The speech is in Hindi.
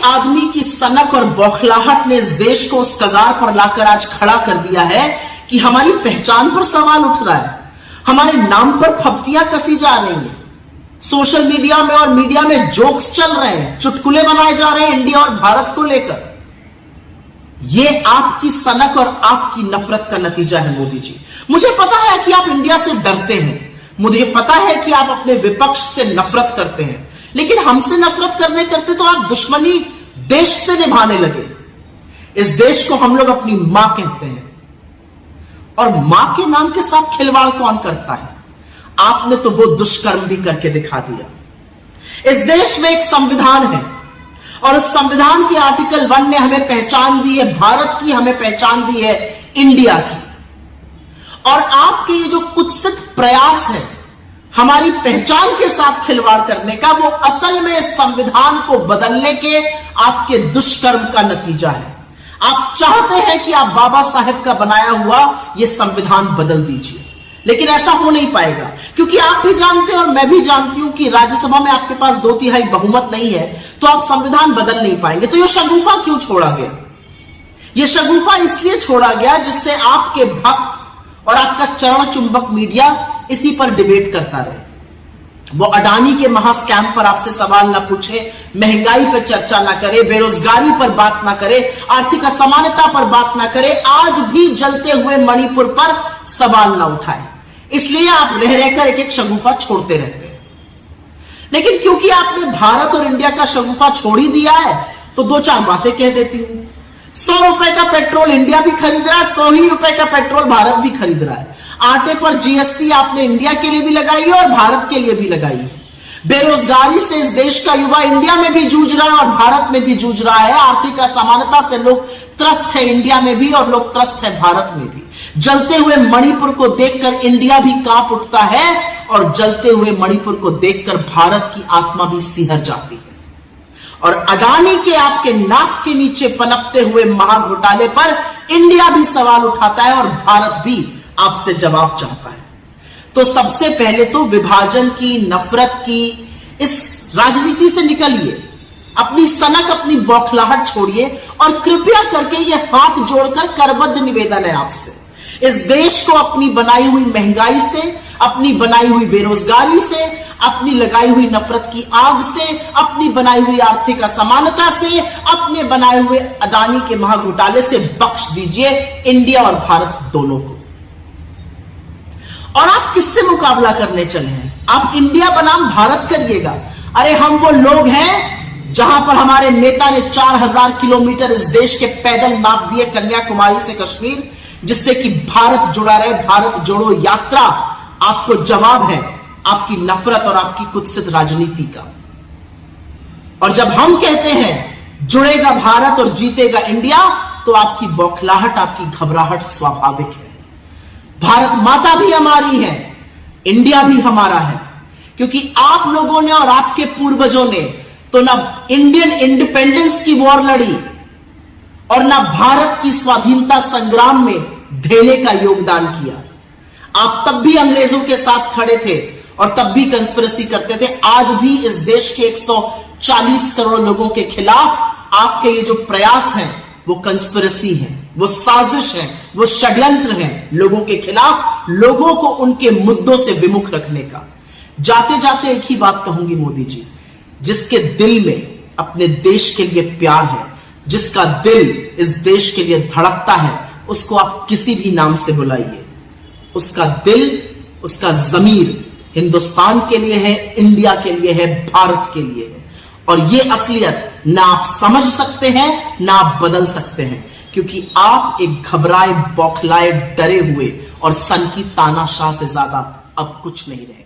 आदमी की सनक और बौखलाहट ने इस देश को उस कगार पर लाकर आज खड़ा कर दिया है कि हमारी पहचान पर सवाल उठ रहा है, हमारे नाम पर फप्तियां कसी जा रही हैं, सोशल मीडिया में और मीडिया में जोक्स चल रहे हैं, चुटकुले बनाए जा रहे हैं इंडिया और भारत को लेकर। यह आपकी सनक और आपकी नफरत का नतीजा है मोदी जी। मुझे पता है कि आप इंडिया से डरते हैं, मुझे पता है कि आप अपने विपक्ष से नफरत करते हैं, लेकिन हमसे नफरत करते तो आप दुश्मनी देश से निभाने लगे। इस देश को हम लोग अपनी मां कहते हैं, और मां के नाम के साथ खिलवाड़ कौन करता है? आपने तो वो दुष्कर्म भी करके दिखा दिया। इस देश में एक संविधान है, और उस संविधान के आर्टिकल 1 ने हमें पहचान दी है भारत की, हमें पहचान दी है इंडिया की। और आपके ये जो कुत्सित प्रयास है हमारी पहचान के साथ खिलवाड़ करने का, वो असल में संविधान को बदलने के आपके दुष्कर्म का नतीजा है। आप चाहते हैं कि आप बाबा साहेब का बनाया हुआ ये संविधान बदल दीजिए, लेकिन ऐसा हो नहीं पाएगा, क्योंकि आप भी जानते हैं और मैं भी जानती हूं कि राज्यसभा में आपके पास 2/3 बहुमत नहीं है, तो आप संविधान बदल नहीं पाएंगे। तो ये शगुफा क्यों छोड़ा गया? ये शगुफा इसलिए छोड़ा गया जिससे आपके भक्त और आपका चरण चुंबक मीडिया इसी पर डिबेट करता रहे। वो अडानी के महास्कैम पर आपसे सवाल ना पूछे, महंगाई पर चर्चा ना करे, बेरोजगारी पर बात ना करे, आर्थिक असमानता पर बात ना करे, आज भी जलते हुए मणिपुर पर सवाल ना उठाए। इसलिए आप रह रहकर एक एक शगुफा छोड़ते रहते हैं। लेकिन क्योंकि आपने भारत और इंडिया का शगुफा छोड़ ही दिया है, तो 2-4 बातें कह देती हूं। 100 रुपए का पेट्रोल इंडिया भी खरीद रहा है, 100 ही रुपए का पेट्रोल भारत भी खरीद रहा है। आटे पर जीएसटी आपने इंडिया के लिए भी लगाई है और भारत के लिए भी लगाई है। बेरोजगारी से इस देश का युवा इंडिया में भी जूझ रहा है और भारत में भी जूझ रहा है। आर्थिक असमानता से लोग त्रस्त है इंडिया में भी और लोग त्रस्त है भारत में भी। जलते हुए मणिपुर को देखकर इंडिया भी कांप उठता है और जलते हुए मणिपुर को देखकर भारत की आत्मा भी सिहर जाती है। और अडानी के आपके नाक के नीचे पनपते हुए महाघोटाले पर इंडिया भी सवाल उठाता है और भारत भी आपसे जवाब चाहता है। तो सबसे पहले तो विभाजन की, नफरत की इस राजनीति से निकलिए, अपनी सनक, अपनी बौखलाहट छोड़िए और कृपया करके यह हाथ जोड़कर करबद्ध निवेदन है आपसे, इस देश को अपनी बनाई हुई महंगाई से, अपनी बनाई हुई बेरोजगारी से, अपनी लगाई हुई नफरत की आग से, अपनी बनाई हुई आर्थिक असमानता से, अपने बनाए हुए अडानी के महाघोटाले से बख्श दीजिए इंडिया और भारत दोनों को। और आप किससे मुकाबला करने चले हैं? आप इंडिया बनाम भारत करिएगा। अरे हम वो लोग हैं जहां पर हमारे नेता ने 4000 किलोमीटर इस देश के पैदल नाप दिए कन्याकुमारी से कश्मीर, जिससे कि भारत जुड़ा रहे। भारत जोड़ो यात्रा आपको जवाब है आपकी नफरत और आपकी कुत्सित राजनीति का। और जब हम कहते हैं जुड़ेगा भारत और जीतेगा इंडिया, तो आपकी बौखलाहट, आपकी घबराहट स्वाभाविक है। भारत माता भी हमारी है, इंडिया भी हमारा है, क्योंकि आप लोगों ने और आपके पूर्वजों ने तो ना इंडियन इंडिपेंडेंस की वॉर लड़ी और ना भारत की स्वाधीनता संग्राम में धेले का योगदान किया। आप तब भी अंग्रेजों के साथ खड़े थे और तब भी कंस्पिरेसी करते थे। आज भी इस देश के 140 करोड़ लोगों के खिलाफ आपके ये जो प्रयास हैं वो कंस्पिरेसी है, वो साजिश है, वो षड्यंत्र है लोगों के खिलाफ, लोगों को उनके मुद्दों से विमुख रखने का। जाते जाते एक ही बात कहूंगी मोदी जी, जिसके दिल में अपने देश के लिए प्यार है, जिसका दिल इस देश के लिए धड़कता है, उसको आप किसी भी नाम से बुलाइए, उसका दिल, उसका जमीर हिंदुस्तान के लिए है, इंडिया के लिए है, भारत के लिए है। और ये असलियत ना आप समझ सकते हैं ना आप बदल सकते हैं, क्योंकि आप एक घबराए, बौखलाए, डरे हुए और सन की तानाशाह से ज्यादा अब कुछ नहीं रहे।